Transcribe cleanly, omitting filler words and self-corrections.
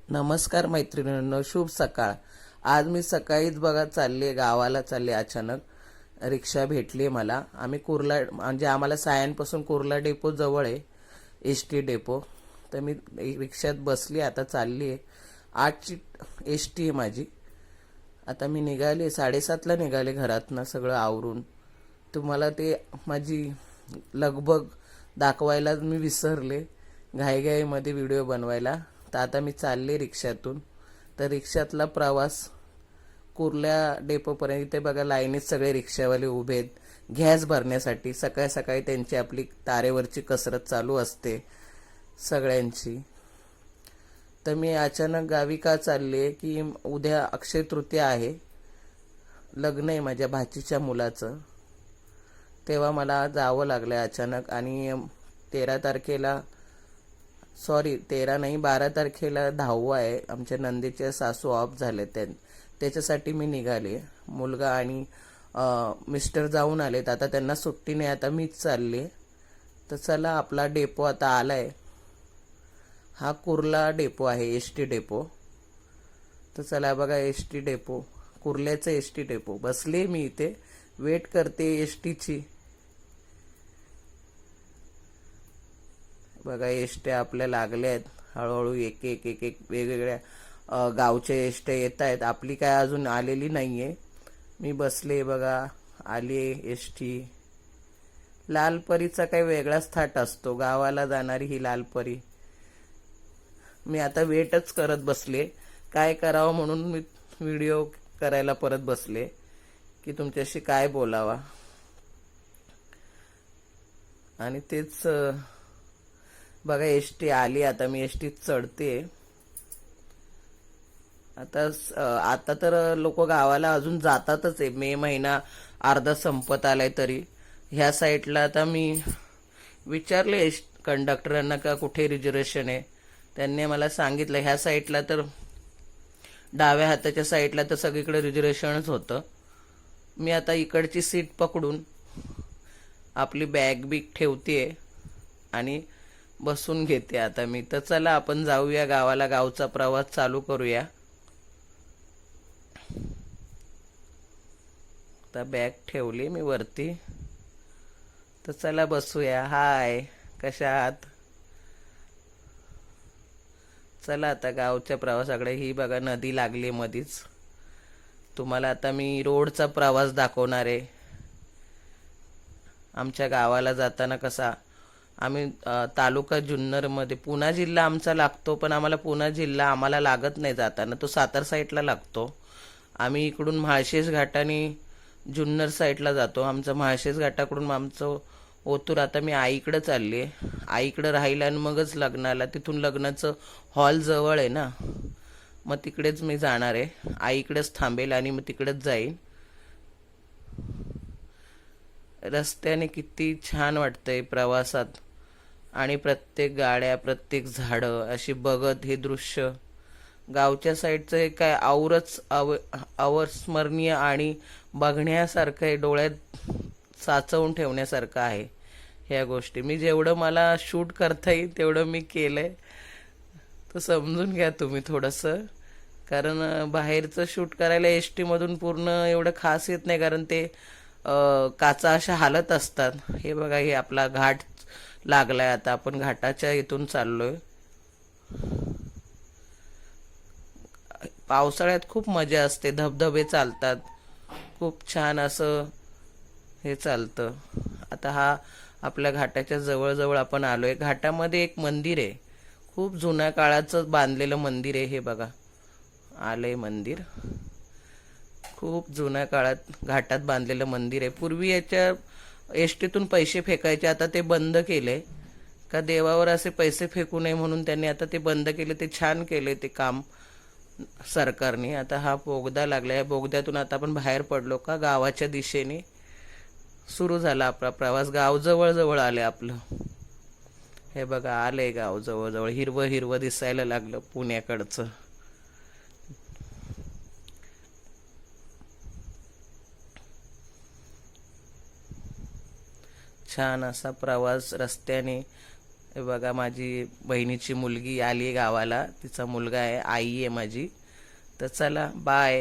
नमस्कार मैत्रिणींनो, शुभ सकाळ. आज मी सकाळीच बघा चालले गावाला चालले. अचानक रिक्षा भेटली मला. आम्ही कुर्ला म्हणजे आम्हाला सायनपासून कुर्ला डेपो जवळ आहे, एस टी डेपो. तर मी रिक्षात बसली, आता चालली आहे. 8ची एस टी आहे माझी. आता मी निघाले, 7:30ला निघाले घरातनं सगळं आवरून. तुम्हाला ते माझी लगबग दाखवायला मी विसरले घाईघाईमध्ये व्हिडिओ बनवायला. तर आता मी चालले रिक्षातून. तर रिक्षातला प्रवास कुर्ल्या डेपोपर्यंत. इथे बघा लाईनीत सगळे रिक्षावाले उभे आहेत गॅस भरण्यासाठी. सकाळी सकाळी त्यांची आपली तारेवरची कसरत चालू असते सगळ्यांची. तर मी अचानक गावी का चालले की उद्या अक्षय तृतीया आहे, लग्न आहे माझ्या भाचीच्या मुलाचं. तेव्हा मला जावं लागलं अचानक. आणि 13 तारखेला, सॉरी 13 नाही, 12 तारखेला 10वा आहे. आमच्या नंदीचे सासू ऑफ झाले, त्याच्यासाठी मी निघाले. मुलगा आणि मिस्टर जाऊन आलेत, आता त्यांना सुट्टी नाही, आता मीच चालले. तर चला, आपला डेपो आता आलाय. हा कुर्ला डेपो आहे, एस टी डेपो. तर चला बघा, एस टी डेपो, कुर्ल्याचं एस टी डेपो. बसले मी इथे, वेट करते एस टीची. बघा एसट्या आपल्या लागल्या आहेत हळूहळू, एक एक एक एक वेगवेगळ्या गावच्या एसट्या येत आहेत. आपली काय अजून आलेली नाहीये. मी बसले बघा, आली एस टी. लालपरीचा काही वेगळाच थाट असतो, गावाला जाणारी ही लालपरी. मी आता वेटच करत बसले, काय करावं म्हणून मी व्हिडिओ करायला परत बसले की तुमच्याशी काय बोलावा. आणि तेच बघा एस टी आली. आता मी एस टीत चढते. आता तर लोक गावाला अजून जातातच आहे. मे महिना अर्धा संपत आलाय तरी. ह्या साईडला आता मी विचारले कंडक्टरांना का कुठे रिझर्वेशन आहे. त्यांनी मला सांगितलं ह्या साईडला तर, डाव्या हाताच्या साईडला तर सगळीकडे रिझर्वेशनच होतं. मी आता इकडची सीट पकडून आपली बॅग बिग ठेवते आणि बसून घेते आता मी. तर चला आपण जाऊया गावाला, गावचा प्रवास चालू करूया. आता बॅग ठेवली मी वरती. तर चला बसूया. हाय, कशा आहात? चला आता गावच्या प्रवासाकडे. ही बघा नदी लागली मधीच. तुम्हाला आता मी रोडचा प्रवास दाखवणार आहे. आमच्या गावाला जाताना कसा आम्ही तालुका जुन्नरमध्ये, पुणा जिल्हा आमचा लागतो, पण आम्हाला पुणा जिल्हा आम्हाला लागत नाही जाताना, तो सातार साईडला लागतो. आम्ही इकडून म्हाळशेज घाटाने जुन्नर साईडला जातो. आमचं म्हाळशेज घाटाकडून आमचं ओतूर. आता मी आईकडे चालली आहे, आईकडे राहिलं आणि मगच लग्नाला. तिथून लग्नाचं हॉल जवळ आहे ना, मग तिकडेच मी जाणार आहे. आईकडेच थांबेल आणि मग तिकडेच जाईन. रस्त्याने किती छान वाटतंय प्रवासात. आणि प्रत्येक गाड्या, प्रत्येक झाडं अशी बघत हे दृश्य. गावच्या साईडचं हे काय औरच अवस्मरणीय आणि बघण्यासारखं आहे, डोळ्यात साचवून ठेवण्यासारखं आहे ह्या गोष्टी. मी जेवढं मला शूट करता येईल तेवढं मी केलंय, तर समजून घ्या तुम्ही थोडंसं. कारण बाहेरचं शूट करायला एस टीमधून पूर्ण एवढं खास येत नाही, कारण ते काचा अशा हालत असतात. हे बघा, हे आपला घाट लागलाय. आता आपण घाटाच्या इथून चाललोय. पावसाळ्यात खूप मजा असते, धबधबे चालतात, खूप छान असं हे चालतं. आता हा आपल्या घाटाच्या जवळ आपण आलोय. घाटामध्ये एक मंदिर आहे, खूप जुन्या काळाचं बांधलेलं मंदिर आहे. हे बघा, आलंय मंदिर. खूप जुन्या काळात घाटात बांधलेलं मंदिर आहे. पूर्वी याच्या एसटीतून पैसे फेकायचे, आता ते बंद केले. का देवावर असे पैसे फेकू नये म्हणून त्यांनी आता ते बंद केले. ते छान केले ते काम सरकारने. आता हा बोगदा लागला, या बोगद्यातून आता आपण बाहेर पडलो का गावाच्या दिशेने सुरू झाला आपला प्रवास. गाव जवळ आले आपलं. हे बघा, आलंय गाव जवळ. हिरवं हिरवं दिसायला लागलं पुण्याकडचं. छान असा प्रवास रस्त्याने. हे बघा माझी बहिणीची मुलगी आली गावाला, तिचा मुलगा आहे, आई आहे माझी. तर चला बाय.